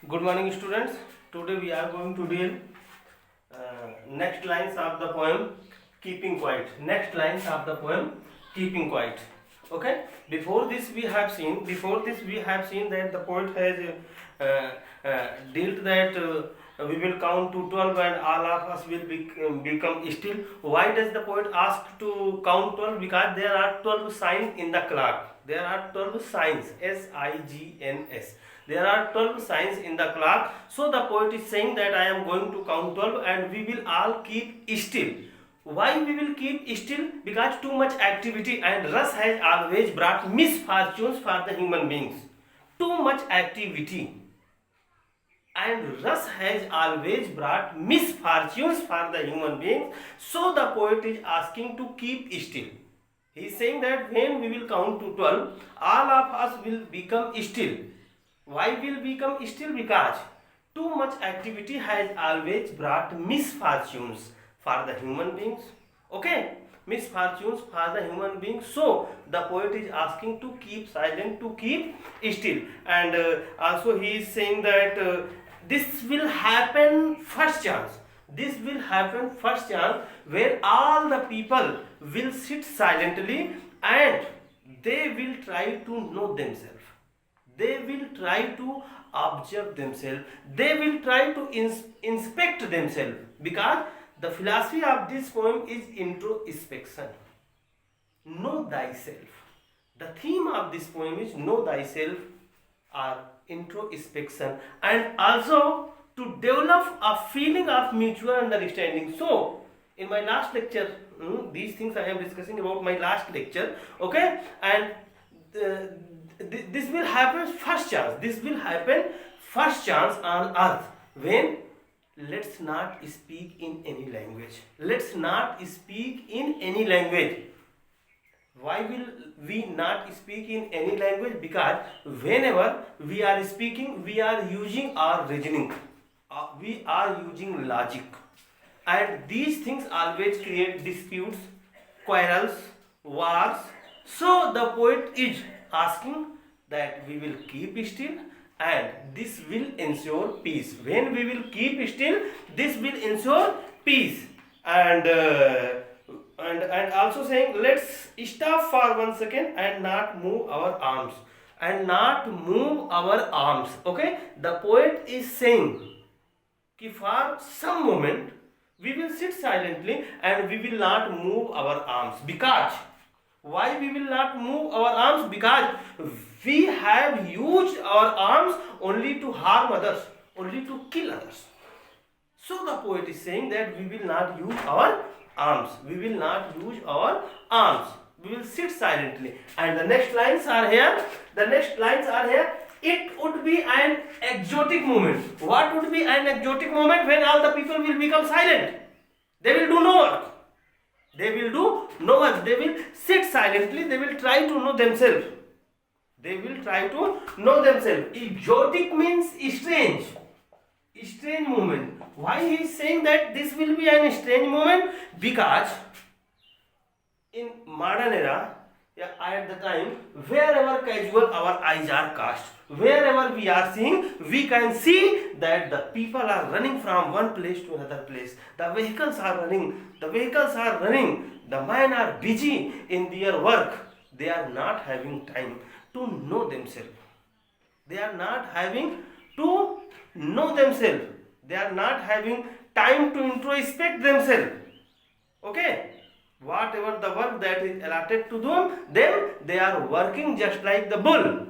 Good morning, students. Today we are going to deal next lines of the poem "Keeping Quiet." Next lines of the poem "Keeping Quiet." Okay. Before this we have seen that the poet has dealt that we will count to 12 and all of us will become still. Why does the poet ask to count 12? Because there are 12 signs in the clock. There are 12 signs, SIGNS. There are 12 signs in the clock. So the poet is saying that I am going to count 12 and we will all keep still. Why we will keep still? Because too much activity and rush has always brought misfortunes for the human beings. Too much activity and rush has always brought misfortunes for the human beings. So the poet is asking to keep still. He is saying that when we will count to 12, all of us will become still. Why will become still? Because too much activity has always brought misfortunes for the human beings. Okay, misfortunes for the human beings. So the poet is asking to keep silent, to keep still, and also he is saying that this will happen first chance. This will happen first chance where all the people will sit silently and they will try to know themselves. They will try to observe themselves. They will try to inspect themselves, because the philosophy of this poem is introspection. Know thyself. The theme of this poem is know thyself or introspection, and also to develop a feeling of mutual understanding. So in my last lecture, these things I am discussing about my last lecture. Okay, and this will happen first chance. This will happen first chance on earth when let's not speak in any language. Let's not speak in any language. Why will we not speak in any language? Because whenever we are speaking, we are using our reasoning, we are using logic, and these things always create disputes, quarrels, wars. So the poet is asking that we will keep still and this will ensure peace. When we will keep still, this will ensure peace. And also saying, let's stop for 1 second and not move our arms. And not move our arms. Okay, the poet is saying कि for some moment we will sit silently and we will not move our arms. Because why we will not move our arms? Because we have used our arms only to harm others, only to kill others. So the poet is saying that we will not use our arms. We will not use our arms. We will sit silently. And the next lines are here. The next lines are here. It would be an exotic moment. What would be an exotic moment? When all the people will become silent. They will do no work. They will do no work. They will sit silently. They will try to know themselves. They will try to know themselves. Exotic means strange. Strange moment. Why he is saying that this will be an strange moment? Because in modern era, at the time, wherever casual our eyes are cast, wherever we are seeing, we can see that the people are running from one place to another place. The vehicles are running. The vehicles are running. The men are busy in their work. They are not having time to know themselves. They are not having to know themselves. They are not having time to introspect themselves. Okay? Whatever the work that is allotted to them, they are working just like the bull.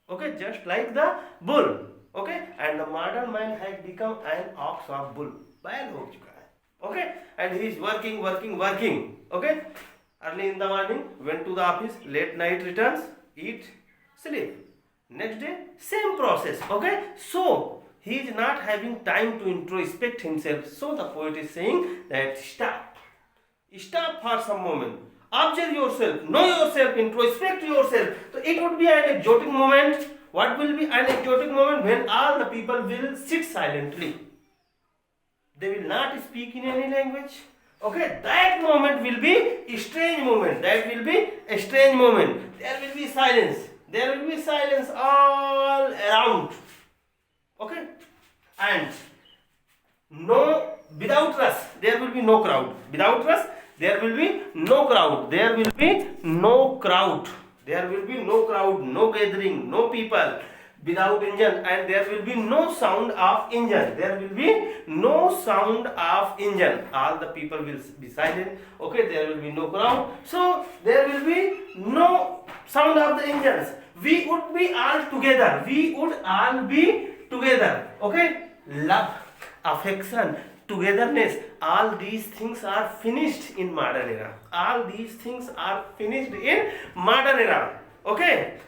Okay, just like the bull. Okay, and the modern man has become an ox of bull. बैल हो चुका है. Okay, and he is working. Okay, early in the morning went to the office, late night returns, eat, sleep. Next day same process. Okay, so he is not having time to introspect himself. So the poet is saying that stop for some moment, observe yourself, know yourself, introspect yourself. So it would be an exotic moment. What will be an exotic moment? When all the people will sit silently. They will not speak in any language. Okay, that moment will be a strange moment. That will be a strange moment. There will be silence. There will be silence all around. Okay, and no, without rush there will be no crowd. Without rush there will be no crowd. There will be no crowd. There will be no crowd, no gathering, no people. Without engine, and there will be no sound of engine. There will be no sound of engine. All the people will be silent. Okay, there will be no crowd. So there will be no sound of the engines. We would be all together. We would all be together. Okay, love, affection, togetherness, all these things are finished in modern era. All these things are finished in modern era. Okay,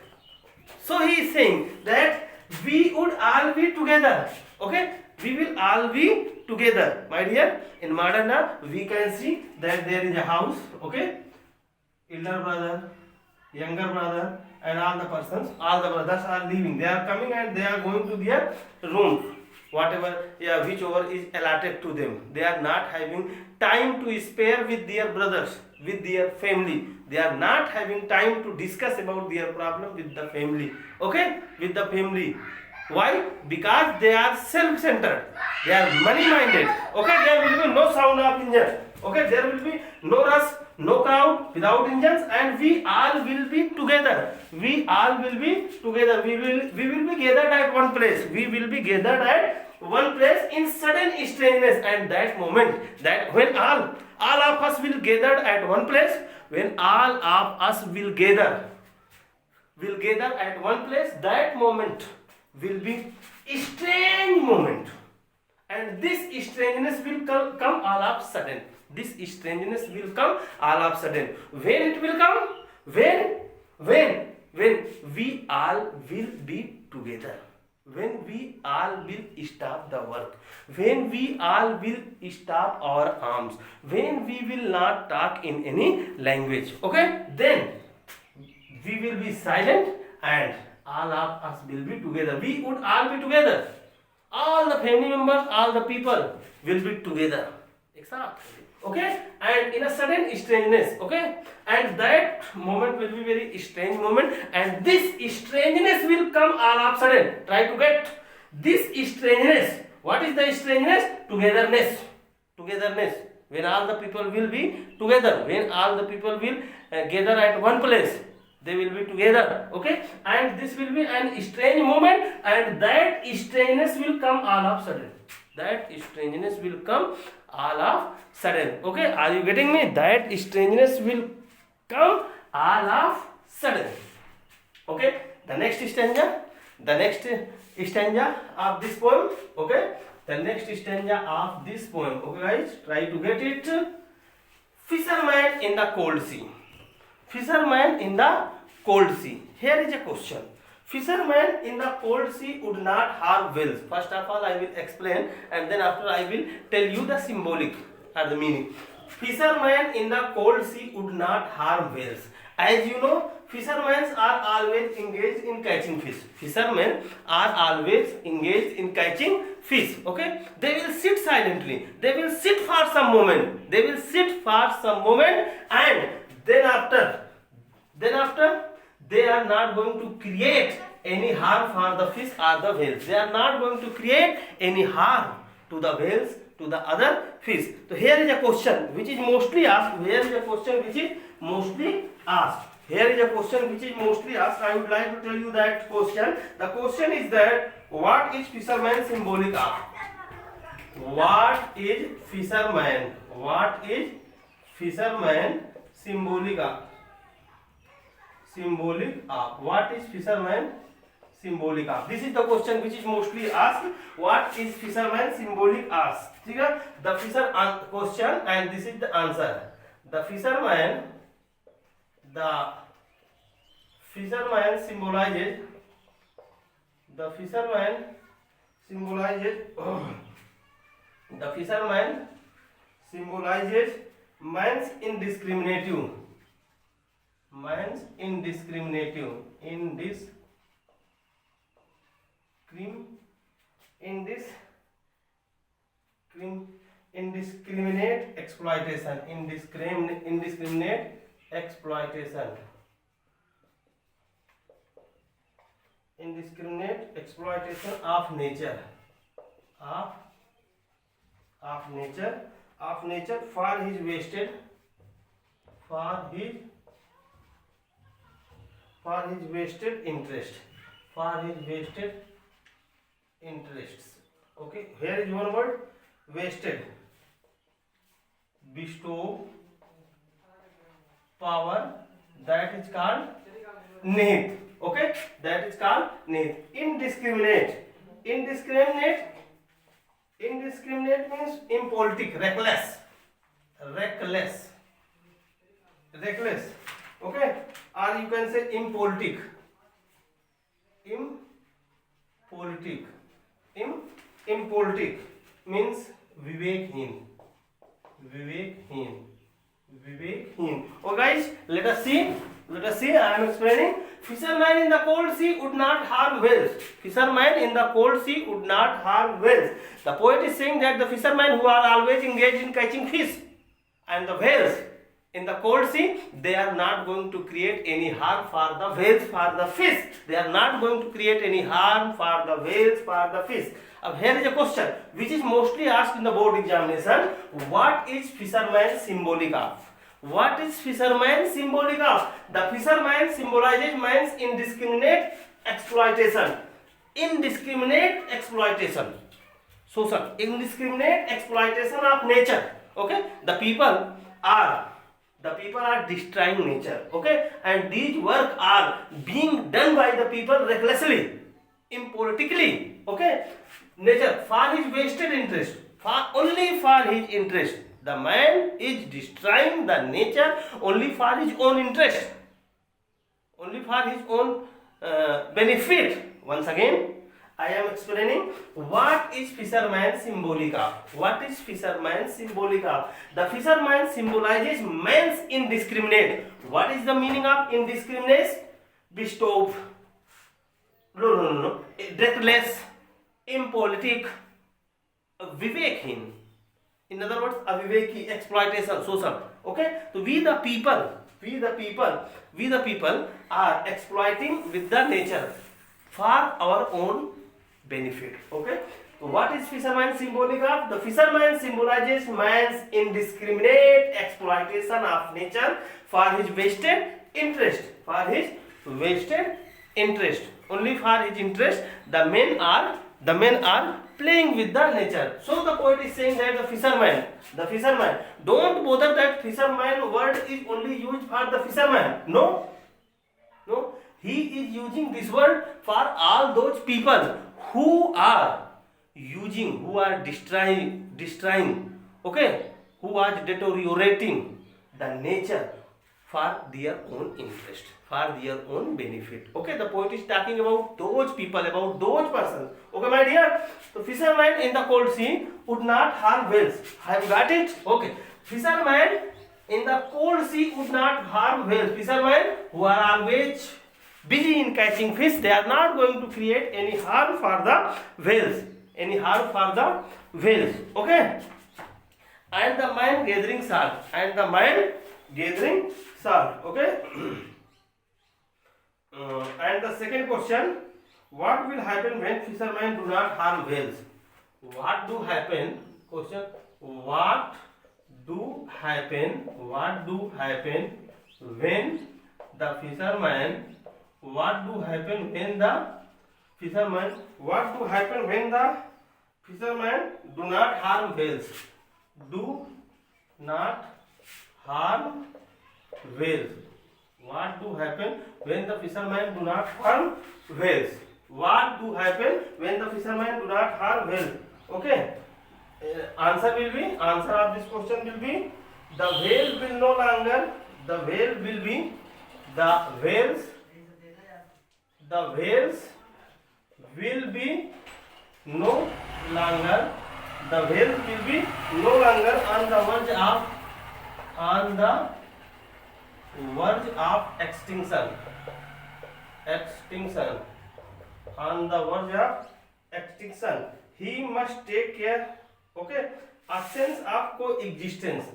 so he is saying that we would all be together. Okay, we will all be together, my dear. In modern era we can see that there is a house. Okay, elder brother, younger brother, and all the persons, all the brothers are leaving. They are coming and they are going to their room, whatever, yeah, whichever is allotted to them. They are not having time to spare with their brothers, with their family. They are not having time to discuss about their problem with the family. Okay, with the family. Why? Because they are self-centered. They are money-minded. Okay, there will be no sound of engine. Okay, there will be no rush, no crowd, without engines, and we all will be together. We all will be together. We will be gathered at one place. We will be gathered at one place in sudden strangeness, and that moment, that when all of us will gather at one place, when all of us will gather at one place, that moment will be a strange moment, and this strangeness will come all of sudden. This strangeness will come all of sudden. When it will come? When we all will be together. When we all will stop the work. When we all will stop our arms. When we will not talk in any language. Okay? Then we will be silent and all of us will be together. We would all be together. All the family members, all the people will be together. Exactly. Okay, and in a sudden strangeness. Okay, and that moment will be very strange moment, and this strangeness will come all of sudden. Try to get this strangeness. What is the strangeness? Togetherness. Togetherness. When all the people will be together, when all the people will gather at one place, they will be together. Okay, and this will be an strange moment, and that strangeness will come all of sudden. That strangeness will come all of sudden. Okay, are you getting me? That strangeness will come all of sudden. Okay, the next stanza of this poem. Okay, the next stanza of this poem. Okay guys, try to get it. Fisherman in the cold sea. Fisherman in the cold sea. Here is a question. Fisherman in the cold sea would not harm whales. First of all, I will explain, and then after I will tell you the symbolic or the meaning. Fisherman in the cold sea would not harm whales. As you know, fishermen are always engaged in catching fish. Fishermen are always engaged in catching fish. Okay, they will sit silently. They will sit for some moment. They will sit for some moment, and then after they are not going to create any harm for the fish or the whales. They are not going to create any harm to the whales, to the other fish. So here is a question which is mostly asked. Here is a question which is mostly asked. Here is a question which is mostly asked. I would like to tell you that question. The question is that what is fisherman symbolic of? What is fisherman? What is fisherman symbolic of? Symbolic of. What is fisherman symbolic of? This is the question which is mostly asked. What is fisherman symbolic of? The fisher question, and this is the answer. The fisherman symbolizes. The fisherman symbolizes man's indiscriminative indiscriminate exploitation. Indiscriminate exploitation. indiscriminate exploitation of nature, of nature for his wasted interest, interests. Okay, here is one word, wasted. Bestow power, that is called nihit. Okay, that is called nihit. Indiscriminate means impolitic, reckless. Okay, or you can say impolitic. Impolitic means vivekhin. Oh guys, let us see. I am explaining. Fisherman in the cold sea would not harm whales. The poet is saying that the fishermen who are always engaged in catching fish, and the whales in the cold sea, they are not going to create any harm for the whales, for the fish. They are not going to create any harm for the whales, for the fish. Now here is a question which is mostly asked in the board examination. What is fisherman symbolic of? The fisherman symbolizes man's indiscriminate exploitation. Social, indiscriminate exploitation of nature. Okay, the people are destroying nature. Okay, and these work are being done by the people recklessly, impolitically. Okay, nature for his vested interest, only for his interest. The man is destroying the nature only for his own interest, only for his own benefit. Once again, I am explaining what is fisherman symbolic of. The fisherman symbolizes man's indiscriminate. What is the meaning of indiscriminate? Bestow. No. Reckless, impolitic, vivekhin. In other words, aviveki, exploitation, social. Okay, so we the people are exploiting with the nature for our own benefit. Okay, so what is fisherman symbolic of? The fisherman symbolizes man's indiscriminate exploitation of nature for his vested interest. Only for his interest, the men are playing with the nature. So the poet is saying that the fisherman, don't bother that fisherman word is only used for the fisherman. No, he is using this word for all those people who are destroying, okay, who are deteriorating the nature for their own interest, for their own benefit. Okay, the poet is talking about those people, about those persons. Okay, my dear, so fisherman in the cold sea would not harm whales. Have you got it? Okay, fisherman in the cold sea would not harm whales. Fishermen who are always busy in catching fish, they are not going to create any harm for the whales. Okay, and the man gathering salt. Okay. And the second question, what will happen when fishermen do not harm whales? What do happen? Question, what do happen when the fishermen do not harm whales? Do not harm whales. What do happen when the fishermen do not harm whales? Okay. Answer of this question will be the whales will no longer on the verge of extinction. He must take care. Okay, a sense of coexistence.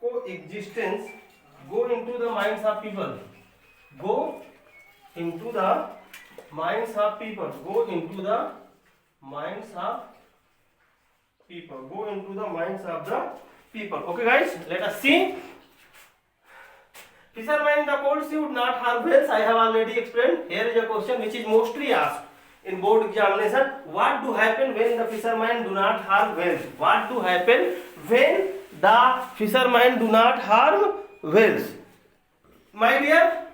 coexistence go into the minds of people. Go into the minds of people. Go into the minds of people. Go into the minds of the people. Okay, guys, let us see. Fishermen in the cold sea would not harm whales. I have already explained. Here is a question which is mostly asked in board examination. What do happen when the fishermen do not harm whales? What do happen when the fishermen do not harm whales? My dear,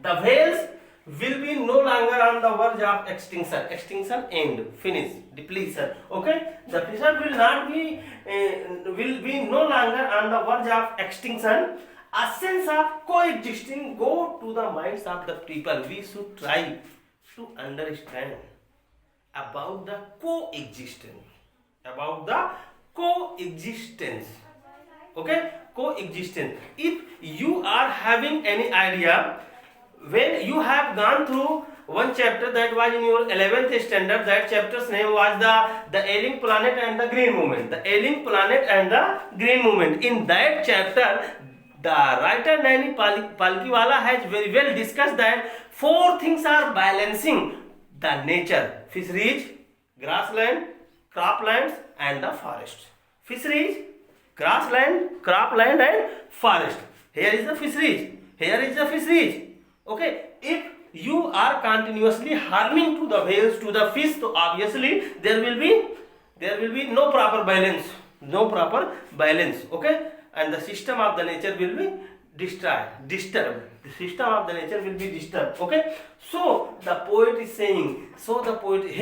the whales will be no longer on the verge of extinction. Extinction end, finish, depletion. Okay, the fish will be no longer on the verge of extinction. A sense of coexisting go to the minds of the people. We should try to understand about the coexistence. About the coexistence. Okay, coexistence. If you are having any idea, when you have gone through one chapter that was in your 11th standard, that chapter's name was the ailing planet and the green movement. The ailing planet and the green movement. In that chapter, the writer Naini Palkiwala has very well discussed that four things are balancing the nature: fisheries, grassland, croplands, and the forest. Fisheries, grassland, cropland, and forest. Here is the fisheries. Here is the fisheries. Okay, if you are continuously harming to the whales, to the fish, so obviously there will be no proper balance. No proper balance. Okay, and the system of the nature will be disturbed. The system of the nature will be disturbed. Okay, so the poet is saying, the poet is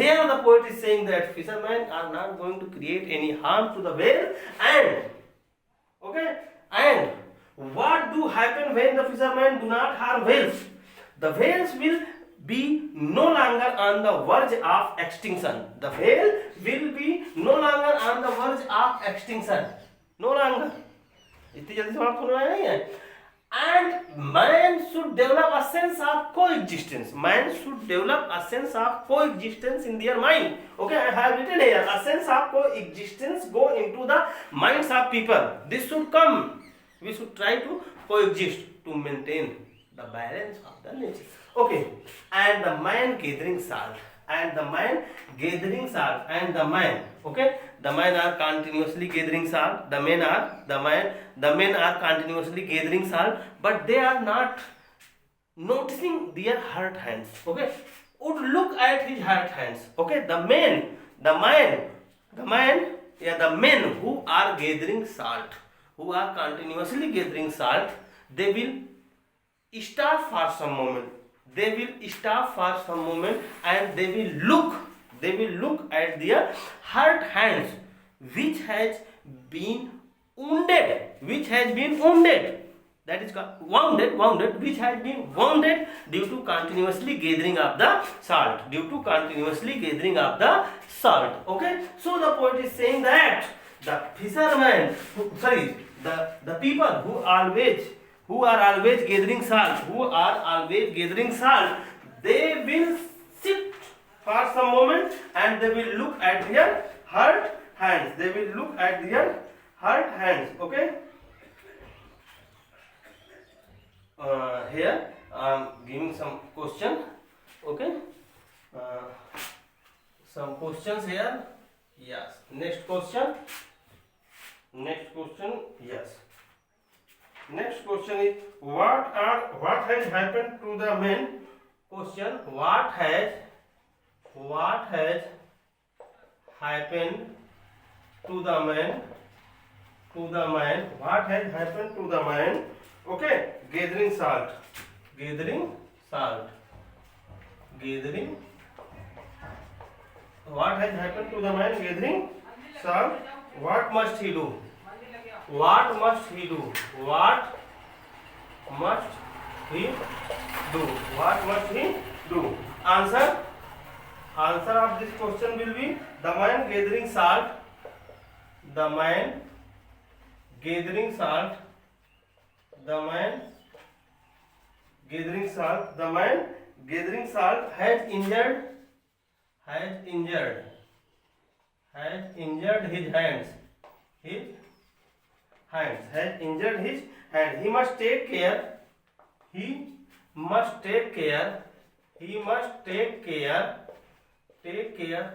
saying that fishermen are not going to create any harm to the whale, and what do happen when the fishermen do not harm whales? The whales will be no longer on the verge of extinction. The whale will be no longer on the verge of extinction. No longer. इतनी जल्दी समाप्त होने वाला नहीं है. And man should develop a sense of coexistence. Man should develop a sense of coexistence in their mind. Okay, I have written here, a sense of coexistence go into the minds of people. This should come. We should try to coexist to maintain the balance of the nature. Okay, and the man gathering salt. And the man gathering salt. And the man. Okay, the men are continuously gathering salt. The men are continuously gathering salt, but they are not noticing their hurt hands. Okay, would look at his hurt hands. Okay, the men who are gathering salt, who are continuously gathering salt, they will stop for some moment. They will stop for some moment and they will look at their hurt hands, which has been wounded. That is called wounded, which has been wounded due to continuously gathering of the salt. Okay, so the poet is saying that the fishermen, the people who are always gathering salt, they will sit for some moment and they will look at their hurt hands. Okay. Here I am giving some question. Okay. Some questions here. Yes. Next question. Yes. Next question is what has happened to the men? Question: What has happened to the man? What has happened to the man? Okay, gathering salt. What has happened to the man gathering salt? What must he do? Answer of this question will be the man gathering salt. The man gathering salt has injured his hands. hands, has injured his hand. He must take care, he must take care, he must take care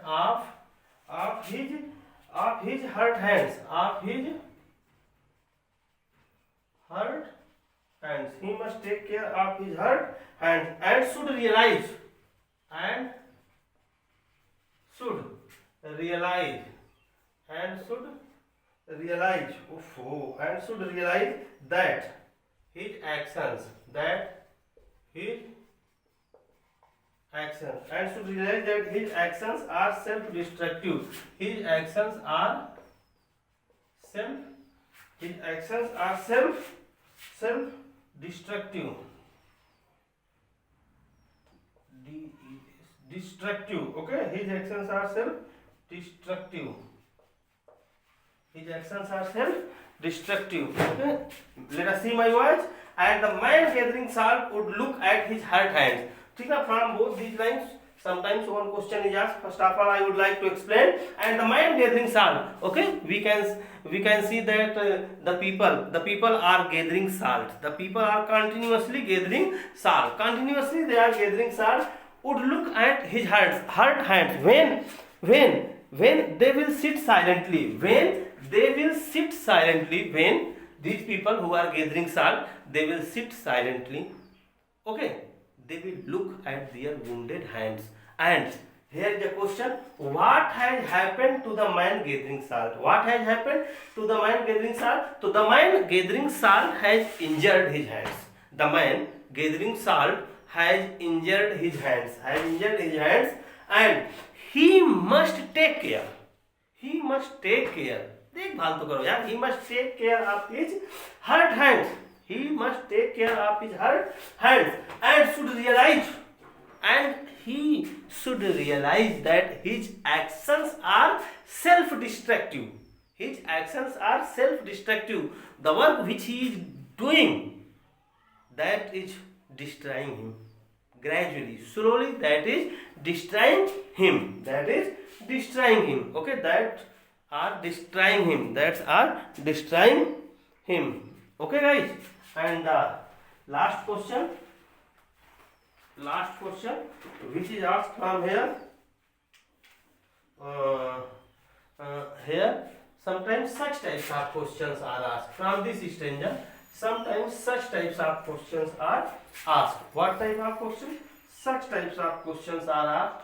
of his hurt hands, of his hurt hands. He must take care of his hurt hands and should realize, and should realize, and should realize, and should realize that his actions, and should realize that his actions are self-destructive. His actions are self-destructive. Destructive. Okay, his actions are self-destructive. His actions are self-destructive. Okay, let us see my words. And the man gathering salt would look at his hurt hands. ठीक है, from both these lines sometimes one question is asked. First of all, I would like to explain. And the man gathering salt. Okay, we can see that the people are gathering salt. The people are continuously gathering salt. Continuously they are gathering salt. Would look at his hurt hands when they will sit silently. When these people who are gathering salt, they will sit silently. Okay, they will look at their wounded hands. And here is the question: what has happened to the man gathering salt? What has happened to the man gathering salt? So the man gathering salt has injured his hands. The man gathering salt has injured his hands, and he must take care. देखभाल तो करो यार. He must take care of his hurt hands. He must take care of his hurt hands and he should realize that his actions are self-destructive. His actions are self-destructive. The work which he is doing, that is destroying him. Gradually, slowly, that is destroying him. Okay, that are destroying him. Okay, guys. And the last question which is asked from here. Here sometimes such types of questions are asked from this stanza. Sometimes such types of questions are asked. What type of questions? Such types of questions are asked.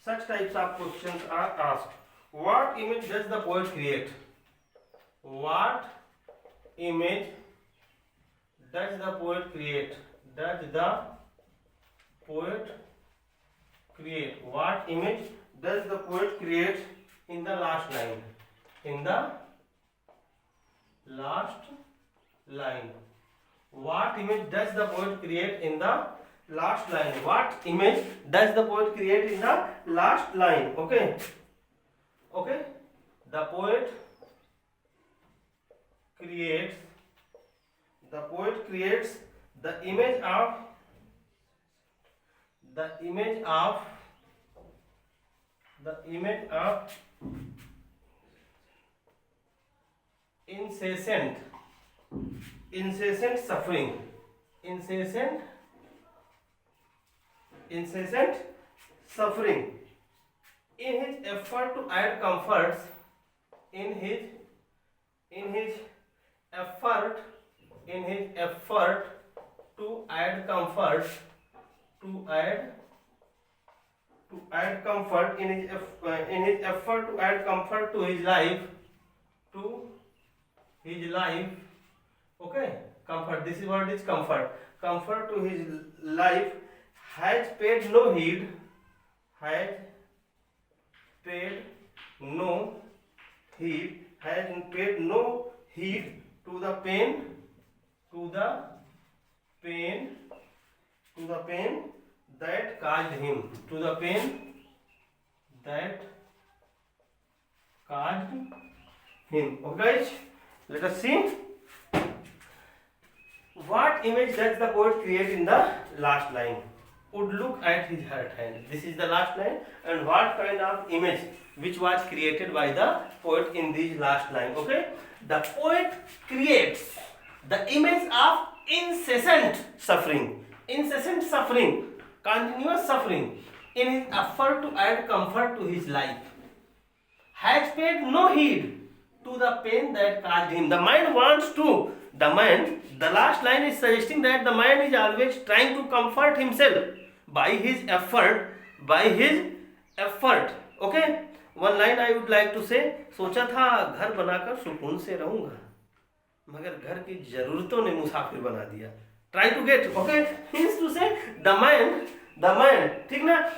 Such types of questions are asked. What image does the poet create? What image does the poet create? What image does the poet create in the last line? What image does the poet create in the last line? What image does the poet create in the last line? Okay. The poet creates the image of incessant suffering. Incessant suffering in his effort to add comforts. In his effort to add comfort. In his effort to add comfort to his life. Okay, comfort. This word is comfort. Comfort to his life. Has paid no heed to the pain that caused him. Okay, let us see. What image does the poet create in the last line? Would look at his hurt hand. This is the last line. And what kind of image which was created by the poet in these last line. Okay, the poet creates the image of incessant suffering, continuous suffering in his effort to add comfort to his life, has paid no heed to the pain that caused him. The last line is suggesting that the man is always trying to comfort himself by his effort. Okay, one line I would like to say, सोचा था घर बनाकर सुकून से रहूंगा, मगर घर की जरूरतों ने मुसाफिर बना दिया. Try to get, okay, means to say the man, ठीक ना,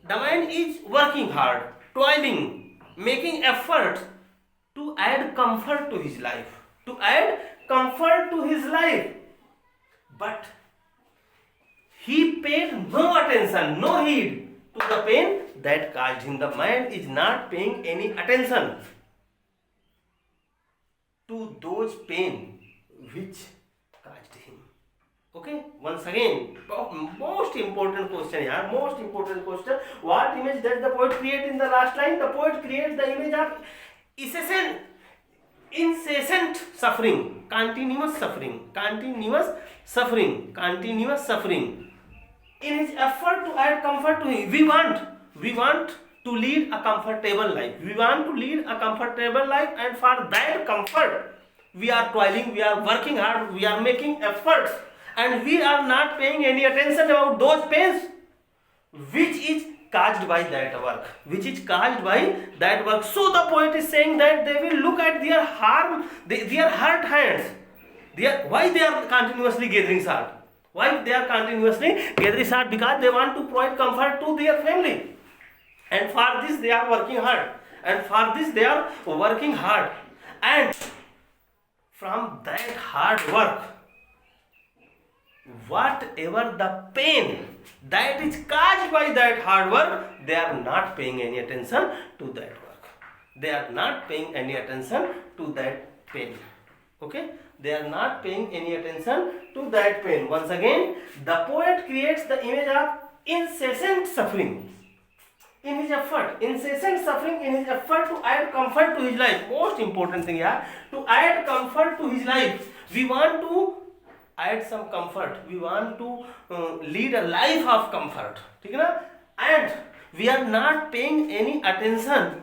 the man is working hard, toiling, making efforts to add comfort to his life, but he paid no attention, no heed to the pain that caused him. The man is not paying any attention to those pain which caused him. Okay, once again, most important question here, what image does the poet create in the last line? The poet creates the image of incessant suffering, continuous suffering in his effort to add comfort to him. We want to lead a comfortable life, and for that comfort we are toiling, we are working hard, we are making efforts, and we are not paying any attention about those pains which is caused by that work, So the poet is saying that they will look at their hurt hands, why they are continuously gathering salt, because they want to provide comfort to their family, and for this they are working hard, and from that hard work, whatever the pain that is caused by that hard work, they are not paying any attention to that work, they are not paying any attention to that pain. Okay, they are not paying any attention to that pain. Once again, the poet creates the image of incessant suffering in his effort to add comfort to his life. Most important thing here, to add comfort to his life. We want to add some comfort, we want to lead a life of comfort, and we are not paying any attention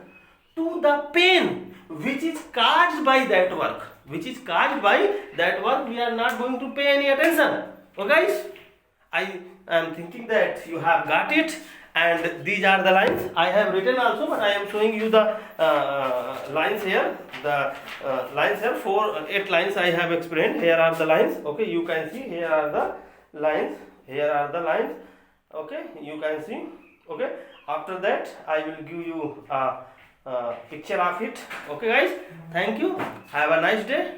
to the pain which is caused by that work, we are not going to pay any attention. Okay guys, I am thinking that you have got it, and these are the lines I have written also, but I am showing you the lines here. The lines here, 8 lines I have explained. Here are the lines. Okay, you can see here are the lines. Okay, you can see. Okay, after that I will give you a picture of it. Okay guys, thank you, have a nice day.